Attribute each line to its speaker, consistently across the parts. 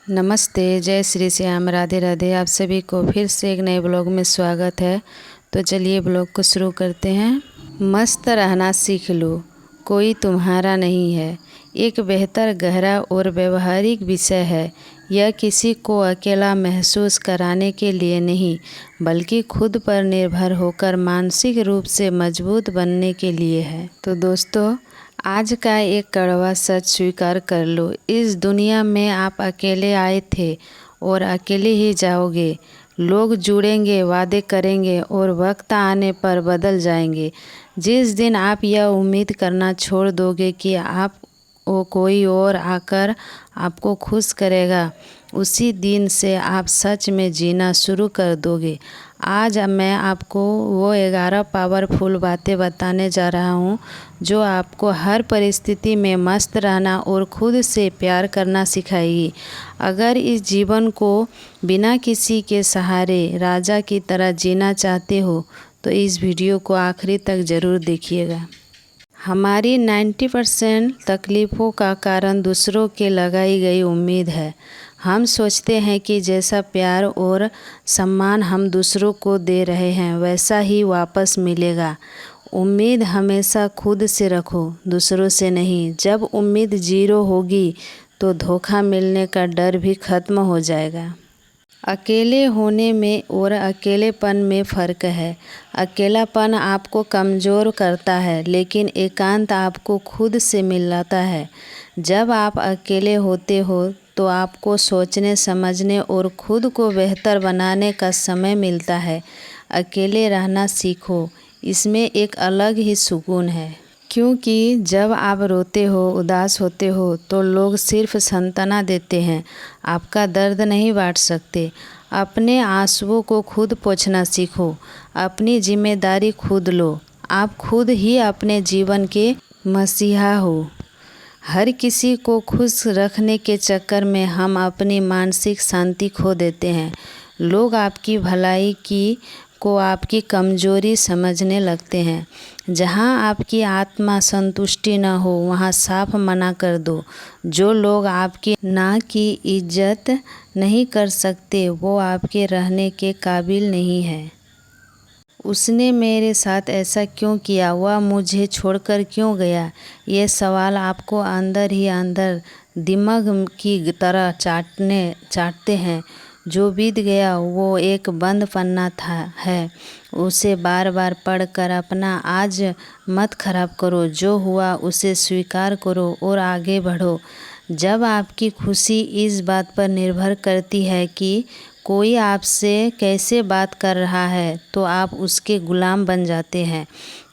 Speaker 1: नमस्ते, जय श्री श्याम, राधे राधे। आप सभी को फिर से एक नए ब्लॉग में स्वागत है। तो चलिए ब्लॉग को शुरू करते हैं। मस्त रहना सीख लो, कोई तुम्हारा नहीं है। एक बेहतर, गहरा और व्यवहारिक विषय है। यह किसी को अकेला महसूस कराने के लिए नहीं, बल्कि खुद पर निर्भर होकर मानसिक रूप से मजबूत बनने के लिए है। तो दोस्तों, आज का एक कड़वा सच स्वीकार कर लो, इस दुनिया में आप अकेले आए थे और अकेले ही जाओगे। लोग जुड़ेंगे, वादे करेंगे और वक्त आने पर बदल जाएंगे। जिस दिन आप यह उम्मीद करना छोड़ दोगे कि आप वो कोई और आकर आपको खुश करेगा, उसी दिन से आप सच में जीना शुरू कर दोगे। आज मैं आपको वो 11 पावरफुल बातें बताने जा रहा हूँ जो आपको हर परिस्थिति में मस्त रहना और खुद से प्यार करना सिखाएगी। अगर इस जीवन को बिना किसी के सहारे राजा की तरह जीना चाहते हो तो इस वीडियो को आखिरी तक ज़रूर देखिएगा। हमारी 90% तकलीफ़ों का कारण दूसरों के लगाई गई उम्मीद है। हम सोचते हैं कि जैसा प्यार और सम्मान हम दूसरों को दे रहे हैं वैसा ही वापस मिलेगा। उम्मीद हमेशा खुद से रखो, दूसरों से नहीं। जब उम्मीद ज़ीरो होगी तो धोखा मिलने का डर भी खत्म हो जाएगा। अकेले होने में और अकेलेपन में फ़र्क है। अकेलापन आपको कमज़ोर करता है, लेकिन एकांत आपको खुद से मिलाता है। जब आप अकेले होते हो तो आपको सोचने, समझने और खुद को बेहतर बनाने का समय मिलता है। अकेले रहना सीखो, इसमें एक अलग ही सुकून है। क्योंकि जब आप रोते हो, उदास होते हो तो लोग सिर्फ सांत्वना देते हैं, आपका दर्द नहीं बांट सकते। अपने आंसुओं को खुद पोंछना सीखो, अपनी जिम्मेदारी खुद लो। आप खुद ही अपने जीवन के मसीहा हो। हर किसी को खुश रखने के चक्कर में हम अपनी मानसिक शांति खो देते हैं। लोग आपकी भलाई को आपकी कमजोरी समझने लगते हैं। जहां आपकी आत्मा संतुष्टि न हो वहां साफ मना कर दो। जो लोग आपकी ना की इज्जत नहीं कर सकते वो आपके रहने के काबिल नहीं है। उसने मेरे साथ ऐसा क्यों किया, वह मुझे छोड़कर क्यों गया, ये सवाल आपको अंदर ही अंदर दिमाग की तरह चाटते हैं। जो बीत गया वो एक बंद पन्ना है, उसे बार बार पढ़कर अपना आज मत खराब करो। जो हुआ उसे स्वीकार करो और आगे बढ़ो। जब आपकी खुशी इस बात पर निर्भर करती है कि कोई आपसे कैसे बात कर रहा है तो आप उसके गुलाम बन जाते हैं।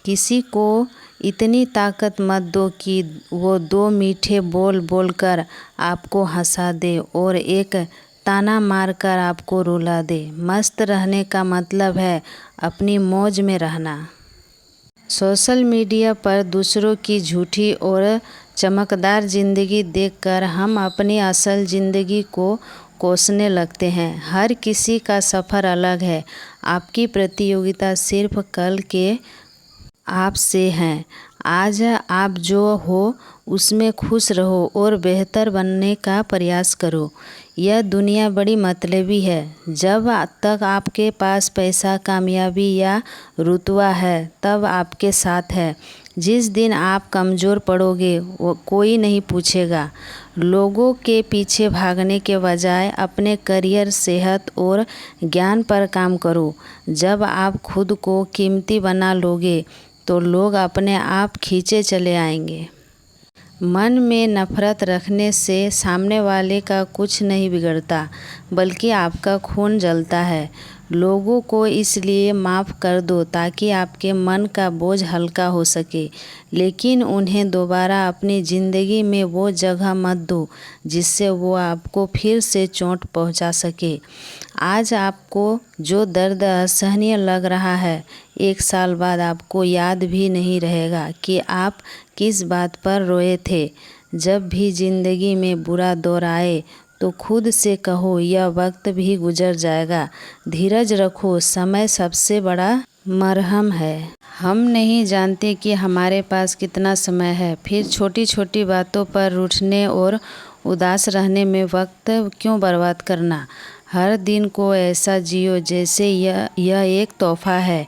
Speaker 1: किसी को इतनी ताकत मत दो कि वो 2 मीठे बोल बोलकर आपको हंसा दे और एक ताना मारकर आपको रुला दे। मस्त रहने का मतलब है अपनी मौज में रहना। सोशल मीडिया पर दूसरों की झूठी और चमकदार ज़िंदगी देखकर हम अपनी असल ज़िंदगी को कोसने लगते हैं। हर किसी का सफ़र अलग है। आपकी प्रतियोगिता सिर्फ कल के आप से हैं। आज आप जो हो उसमें खुश रहो और बेहतर बनने का प्रयास करो। यह दुनिया बड़ी मतलबी है। जब तक आपके पास पैसा, कामयाबी या रुतबा है तब आपके साथ है। जिस दिन आप कमज़ोर पड़ोगे वो कोई नहीं पूछेगा। लोगों के पीछे भागने के बजाय अपने करियर, सेहत और ज्ञान पर काम करो। जब आप खुद को कीमती बना लोगे तो लोग अपने आप खींचे चले आएंगे। मन में नफ़रत रखने से सामने वाले का कुछ नहीं बिगड़ता, बल्कि आपका खून जलता है। लोगों को इसलिए माफ़ कर दो ताकि आपके मन का बोझ हल्का हो सके, लेकिन उन्हें दोबारा अपनी ज़िंदगी में वो जगह मत दो जिससे वो आपको फिर से चोट पहुंचा सके। आज आपको जो दर्द असहनीय लग रहा है, 1 साल बाद आपको याद भी नहीं रहेगा कि आप किस बात पर रोए थे। जब भी ज़िंदगी में बुरा दौर आए तो खुद से कहो यह वक्त भी गुजर जाएगा। धीरज रखो, समय सबसे बड़ा मरहम है। हम नहीं जानते कि हमारे पास कितना समय है। फिर छोटी छोटी बातों पर रूठने और उदास रहने में वक्त क्यों बर्बाद करना। हर दिन को ऐसा जियो जैसे यह एक तोहफा है।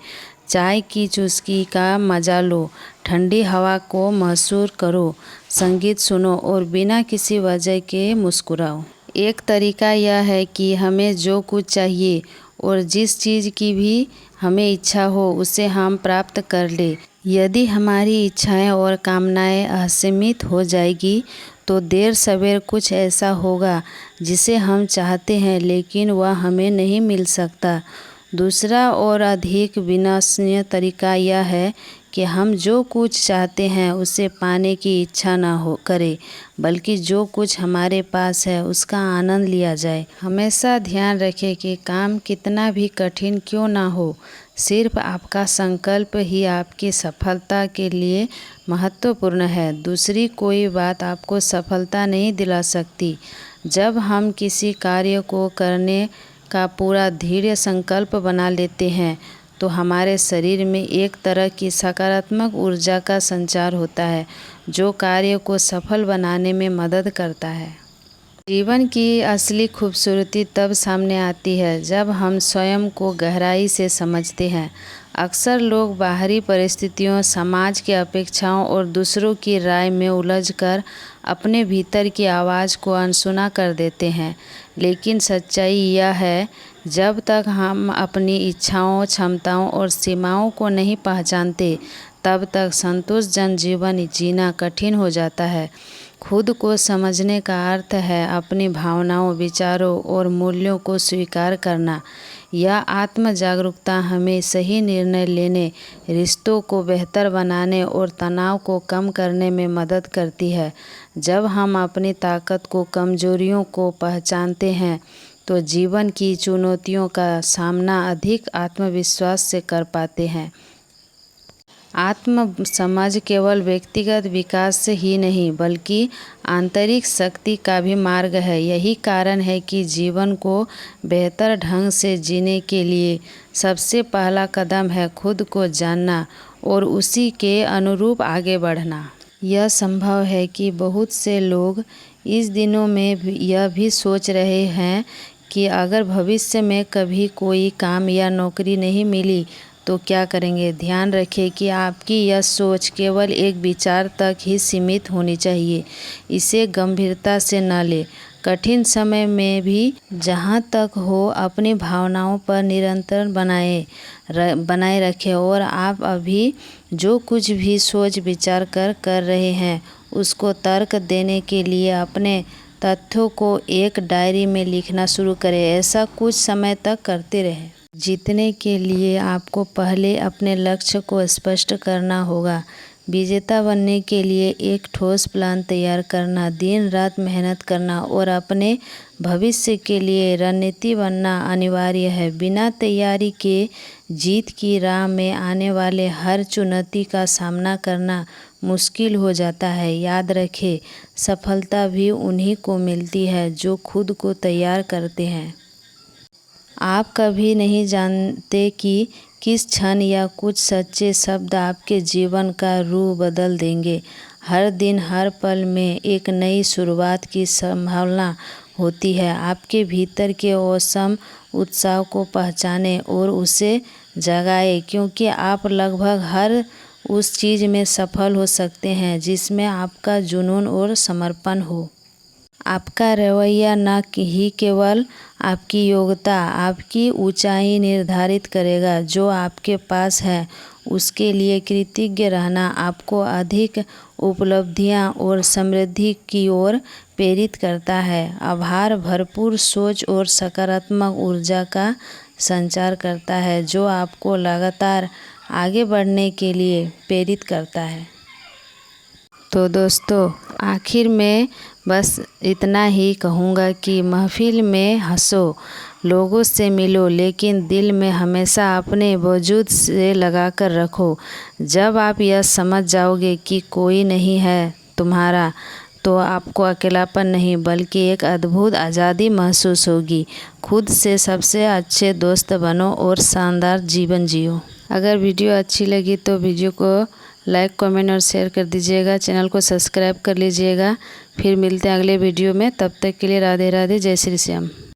Speaker 1: चाय की चुस्की का मज़ा लो, ठंडी हवा को महसूस करो, संगीत सुनो और बिना किसी वजह के मुस्कुराओ। एक तरीका यह है कि हमें जो कुछ चाहिए और जिस चीज़ की भी हमें इच्छा हो उसे हम प्राप्त कर ले। यदि हमारी इच्छाएं और कामनाएं असीमित हो जाएगी तो देर सवेर कुछ ऐसा होगा जिसे हम चाहते हैं लेकिन वह हमें नहीं मिल सकता। दूसरा और अधिक विनाशनीय तरीका यह है कि हम जो कुछ चाहते हैं उसे पाने की इच्छा ना हो करें, बल्कि जो कुछ हमारे पास है उसका आनंद लिया जाए। हमेशा ध्यान रखें कि काम कितना भी कठिन क्यों ना हो, सिर्फ आपका संकल्प ही आपकी सफलता के लिए महत्वपूर्ण है। दूसरी कोई बात आपको सफलता नहीं दिला सकती। जब हम किसी कार्य को करने का पूरा दृढ़ संकल्प बना लेते हैं तो हमारे शरीर में एक तरह की सकारात्मक ऊर्जा का संचार होता है जो कार्य को सफल बनाने में मदद करता है। जीवन की असली खूबसूरती तब सामने आती है जब हम स्वयं को गहराई से समझते हैं। अक्सर लोग बाहरी परिस्थितियों, समाज की अपेक्षाओं और दूसरों की राय में उलझकर अपने भीतर की आवाज़ को अनसुना कर देते हैं। लेकिन सच्चाई यह है, जब तक हम अपनी इच्छाओं, क्षमताओं और सीमाओं को नहीं पहचानते तब तक संतोषजनक जीवन जीना कठिन हो जाता है। खुद को समझने का अर्थ है अपनी भावनाओं, विचारों और मूल्यों को स्वीकार करना। यह आत्म जागरूकता हमें सही निर्णय लेने, रिश्तों को बेहतर बनाने और तनाव को कम करने में मदद करती है। जब हम अपनी ताकत को, कमजोरियों को पहचानते हैं तो जीवन की चुनौतियों का सामना अधिक आत्मविश्वास से कर पाते हैं। आत्म समझ केवल व्यक्तिगत विकास ही नहीं बल्कि आंतरिक शक्ति का भी मार्ग है। यही कारण है कि जीवन को बेहतर ढंग से जीने के लिए सबसे पहला कदम है खुद को जानना और उसी के अनुरूप आगे बढ़ना। यह संभव है कि बहुत से लोग इस दिनों में यह भी सोच रहे हैं कि अगर भविष्य में कभी कोई काम या नौकरी नहीं मिली तो क्या करेंगे। ध्यान रखें कि आपकी यह सोच केवल एक विचार तक ही सीमित होनी चाहिए। इसे गंभीरता से न लें। कठिन समय में भी जहाँ तक हो अपनी भावनाओं पर नियंत्रण बनाए रखें और आप अभी जो कुछ भी सोच विचार कर रहे हैं उसको तर्क देने के लिए अपने तथ्यों को एक डायरी में लिखना शुरू करें। ऐसा कुछ समय तक करते रहें। जीतने के लिए आपको पहले अपने लक्ष्य को स्पष्ट करना होगा। विजेता बनने के लिए एक ठोस प्लान तैयार करना, दिन रात मेहनत करना और अपने भविष्य के लिए रणनीति बनना अनिवार्य है। बिना तैयारी के जीत की राह में आने वाले हर चुनौती का सामना करना मुश्किल हो जाता है। याद रखें, सफलता भी उन्हीं को मिलती है जो खुद को तैयार करते हैं। आप कभी नहीं जानते कि किस क्षण या कुछ सच्चे शब्द आपके जीवन का रूप बदल देंगे। हर दिन, हर पल में एक नई शुरुआत की संभावना होती है। आपके भीतर के औसम उत्साह को पहचानें और उसे जगाएं, क्योंकि आप लगभग हर उस चीज़ में सफल हो सकते हैं जिसमें आपका जुनून और समर्पण हो। आपका रवैया न ही केवल आपकी योग्यता, आपकी ऊंचाई निर्धारित करेगा। जो आपके पास है उसके लिए कृतज्ञ रहना आपको अधिक उपलब्धियां और समृद्धि की ओर प्रेरित करता है। आभार भरपूर सोच और सकारात्मक ऊर्जा का संचार करता है जो आपको लगातार आगे बढ़ने के लिए प्रेरित करता है। तो दोस्तों, आखिर में बस इतना ही कहूँगा कि महफिल में हंसो, लोगों से मिलो, लेकिन दिल में हमेशा अपने वजूद से लगा कर रखो। जब आप यह समझ जाओगे कि कोई नहीं है तुम्हारा, तो आपको अकेलापन नहीं बल्कि एक अद्भुत आज़ादी महसूस होगी। खुद से सबसे अच्छे दोस्त बनो और शानदार जीवन जियो। अगर वीडियो अच्छी लगी तो वीडियो को लाइक कमेंट और शेयर कर दीजिएगा। चैनल को सब्सक्राइब कर लीजिएगा। फिर मिलते हैं अगले वीडियो में, तब तक के लिए राधे राधे, जय श्री श्याम।